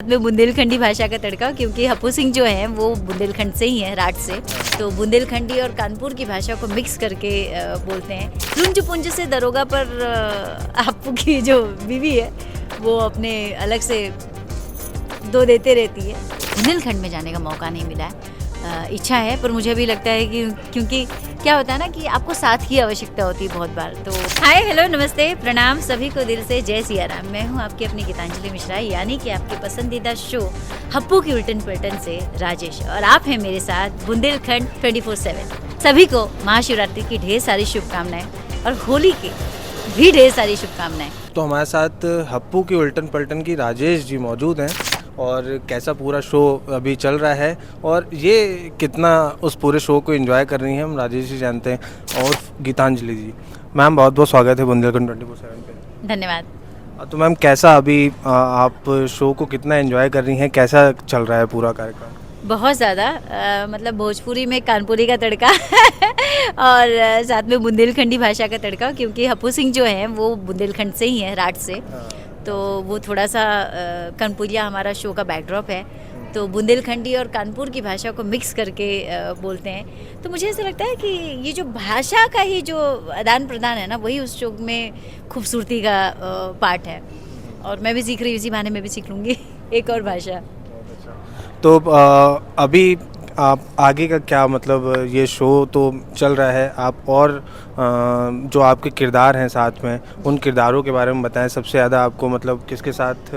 में बुंदेलखंडी भाषा का तड़का, क्योंकि हप्पू सिंह जो हैं वो बुंदेलखंड से ही हैं, राठ से। तो बुंदेलखंडी और कानपुर की भाषा को मिक्स करके बोलते हैं। लुंज पुंज से दरोगा पर हप्पू की जो बीवी है वो अपने अलग से दो देते रहती है। बुंदेलखंड में जाने का मौका नहीं मिला है, इच्छा है, पर मुझे भी लगता है कि क्योंकि क्या होता है ना कि आपको साथ की आवश्यकता होती है बहुत बार। तो हाय, हेलो, नमस्ते, प्रणाम सभी को दिल से, जय सिया राम। मैं हूँ आपकी अपनी गीतांजलि मिश्रा, यानी कि आपके पसंदीदा शो हप्पू की उल्टन पलटन से राजेश, और आप हैं मेरे साथ बुंदेलखंड 24/7। सभी को महाशिवरात्रि की ढेर सारी शुभकामनाएं और होली की भी ढेर सारी शुभकामनाएं। तो हमारे साथ हप्पू की उल्टन पलटन की राजेश जी मौजूद हैं, और कैसा पूरा शो अभी चल रहा है और ये कितना उस पूरे शो को एंजॉय कर रही हैं हम राजेश जी जानते हैं। और गीतांजलि जी, मैम बहुत बहुत स्वागत है बुंदेलखंड 24/7 पे। धन्यवाद। तो मैम कैसा अभी आप शो को कितना एंजॉय कर रही हैं, कैसा चल रहा है पूरा कार्यक्रम? बहुत ज़्यादा, मतलब भोजपुरी में कानपुरी का तड़का और साथ में बुंदेलखंडी भाषा का तड़का, क्योंकि हप्पू सिंह जो हैं वो बुंदेलखंड से ही हैं, राठ से। तो वो थोड़ा सा कानपुरिया हमारा शो का बैकड्रॉप है, तो बुंदेलखंडी और कानपुर की भाषा को मिक्स करके बोलते हैं। तो मुझे ऐसा लगता है कि ये जो भाषा का ही जो आदान प्रदान है ना, वही उस शो में खूबसूरती का पार्ट है। और मैं भी सीख रही हूँ, इसी बहाने मैं भी सीख लूँगी एक और भाषा। तो अभी आप आगे का क्या, मतलब ये शो तो चल रहा है, आप और जो आपके किरदार हैं साथ में, उन किरदारों के बारे में बताएं। सबसे ज़्यादा आपको मतलब किसके साथ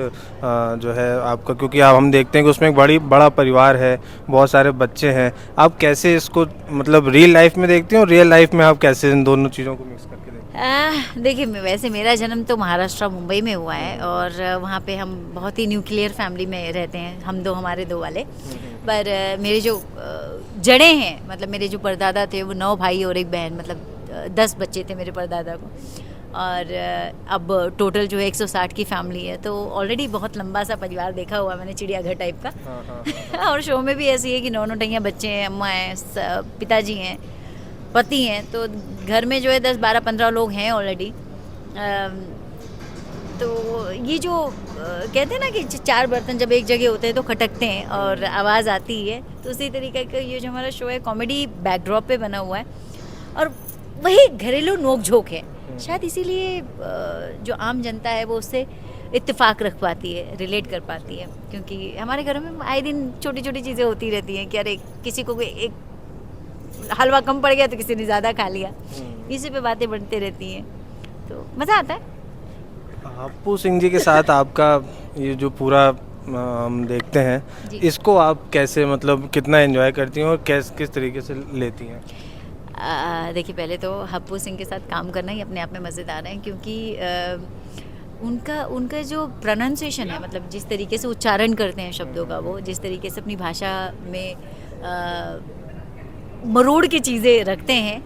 जो है आपका, क्योंकि आप हम देखते हैं कि उसमें एक बड़ा परिवार है, बहुत सारे बच्चे हैं। आप कैसे इसको मतलब रियल लाइफ में देखते हैं और रियल लाइफ में आप कैसे इन दोनों चीज़ों को मिक्स करके देखते हैं? देखिए, वैसे मेरा जन्म तो महाराष्ट्र मुंबई में हुआ है, और वहाँ पे हम बहुत ही न्यूक्लियर फैमिली में रहते हैं, हम दो, हमारे दो वाले। पर मेरे जो जड़ें हैं, मतलब मेरे जो परदादा थे वो 9 भाई और 1 बहन, मतलब 10 बच्चे थे मेरे परदादा को। और अब टोटल जो है 160 की फैमिली है, तो ऑलरेडी बहुत लंबा सा परिवार देखा हुआ मैंने, चिड़ियाघर टाइप का। और शो में भी ऐसी है कि 9 टैया बच्चे हैं, अम्मा हैं, पिताजी हैं, पति हैं, तो घर में जो है 10, 12, 15 लोग हैं ऑलरेडी। तो ये जो कहते हैं ना कि 4 बर्तन जब एक जगह होते हैं तो खटकते हैं और आवाज़ आती है, तो उसी तरीके का ये जो हमारा शो है कॉमेडी बैकड्रॉप पे बना हुआ है, और वही घरेलू नोक झोंक है। शायद इसीलिए जो आम जनता है वो उससे इत्तेफाक रख पाती है, रिलेट कर पाती है, क्योंकि हमारे घरों में आए दिन छोटी छोटी चीज़ें होती रहती हैं कि अरे किसी को एक हलवा कम पड़ गया तो किसी ने ज़्यादा खा लिया, इसी पे बातें बनते रहती हैं, तो मज़ा आता है। हप्पू सिंह जी के साथ आपका ये जो पूरा हम देखते हैं, इसको आप कैसे, मतलब कितना एंजॉय करती हैं और किस तरीके से लेती हैं? देखिए, पहले तो हप्पू सिंह के साथ काम करना ही अपने आप में मज़ेदार है, क्योंकि उनका जो प्रोनाउंसिएशन है, मतलब जिस तरीके से उच्चारण करते हैं शब्दों का, वो जिस तरीके से अपनी भाषा में मरोड़ के चीज़ें रखते हैं,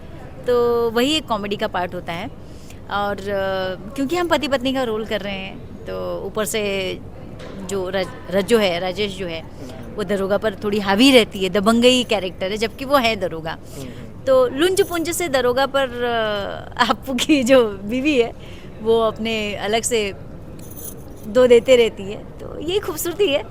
तो वही एक कॉमेडी का पार्ट होता है। और क्योंकि हम पति पत्नी का रोल कर रहे हैं, तो ऊपर से जो रज्जो है, राजेश जो है, वो दरोगा पर थोड़ी हावी रहती है, दबंगई कैरेक्टर है, जबकि वो है दरोगा। तो लुंज पुंज से दरोगा पर हप्पू की जो बीवी है वो अपने अलग से दो देते रहती है, तो ये खूबसूरती है।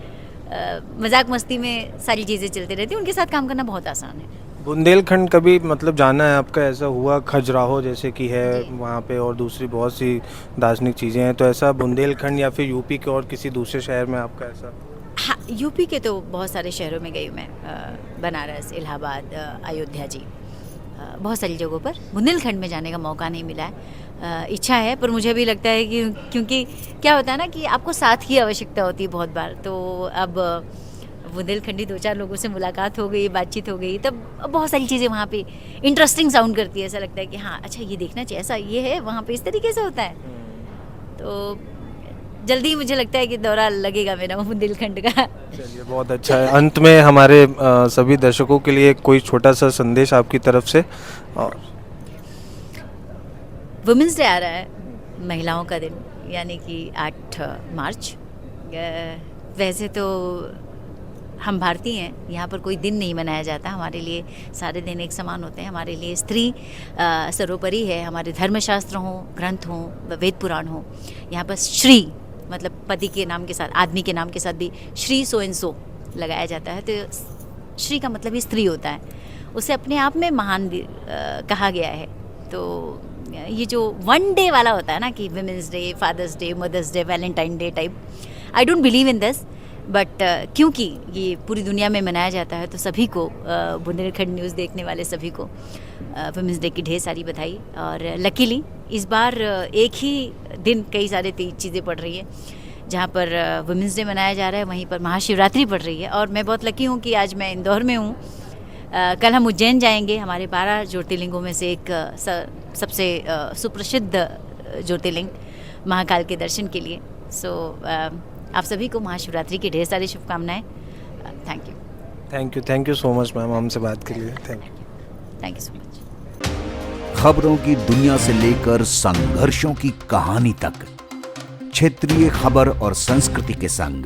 मजाक मस्ती में सारी चीज़ें चलती रहती हैं, उनके साथ काम करना बहुत आसान है। बुंदेलखंड कभी मतलब जाना है आपका, ऐसा हुआ? खजुराहो जैसे कि है वहाँ पे, और दूसरी बहुत सी दार्शनिक चीज़ें हैं, तो ऐसा बुंदेलखंड या फिर यूपी के और किसी दूसरे शहर में आपका ऐसा? हाँ, यूपी के तो बहुत सारे शहरों में गई हूँ मैं, बनारस, इलाहाबाद, अयोध्या जी, बहुत सारी जगहों पर। बुंदेलखंड में जाने का मौका नहीं मिला है, इच्छा है, पर मुझे भी लगता है कि क्योंकि क्या होता है ना कि आपको साथ की आवश्यकता होती है बहुत बार। तो अब बुंदेलखंडी 2-4 लोगों से मुलाकात हो गई, बातचीत हो गई, तब बहुत सारी चीज़ें वहाँ पे इंटरेस्टिंग साउंड करती है, ऐसा लगता है कि हाँ अच्छा ये देखना चाहिए, ऐसा ये है वहाँ पे, इस तरीके से होता है। तो जल्दी ही मुझे लगता है कि दौरा लगेगा मेरा बुंदेलखंड का। चलिए, बहुत अच्छा है। अंत में हमारे सभी दर्शकों के लिए कोई छोटा सा संदेश आपकी तरफ से। और वुमेंस डे आ रहा है, महिलाओं का दिन, यानी कि 8 मार्च। वैसे तो हम भारतीय हैं, यहाँ पर कोई दिन नहीं मनाया जाता, हमारे लिए सारे दिन एक समान होते हैं। हमारे लिए स्त्री सर्वोपरि है, हमारे धर्मशास्त्र हों, ग्रंथ हों, वेद पुराण हों, यहाँ पर श्री मतलब पति के नाम के साथ, आदमी के नाम के साथ भी श्री सो एंड सो लगाया जाता है, तो श्री का मतलब ही स्त्री होता है, उसे अपने आप में महान भी कहा गया है। तो ये जो वन डे वाला होता है ना कि women's day, father's day, mother's day, Valentine day type, I don't believe in this, but क्योंकि ये पूरी दुनिया में मनाया जाता है तो सभी को, बुंदेलखंड न्यूज़ देखने वाले सभी को वुमेंस डे की ढेर सारी बधाई। और लकीली इस बार एक ही दिन कई सारे चीज़ें पड़ रही है, जहाँ पर वुमेंस डे मनाया जा रहा है वहीं पर महाशिवरात्रि पड़ रही है। और मैं बहुत लकी हूँ कि आज मैं इंदौर में हूँ, कल हम उज्जैन जाएंगे, हमारे 12 ज्योतिर्लिंगों में से एक सबसे सुप्रसिद्ध ज्योतिर्लिंग महाकाल के दर्शन के लिए। सो आप सभी को महाशिवरात्रि की ढेर सारी शुभकामनाएं। Thank you so much ma'am हमसे बात के लिए। Thank you so much. खबरों की दुनिया से लेकर संघर्षों की कहानी तक, क्षेत्रीय खबर और संस्कृति के संग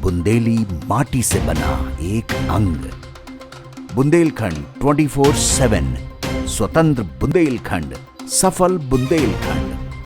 बुंदेली माटी से बना एक अंग। बुंदेलखंड 24/7, स्वतंत्र बुंदेलखंड, सफल बुंदेलखंड।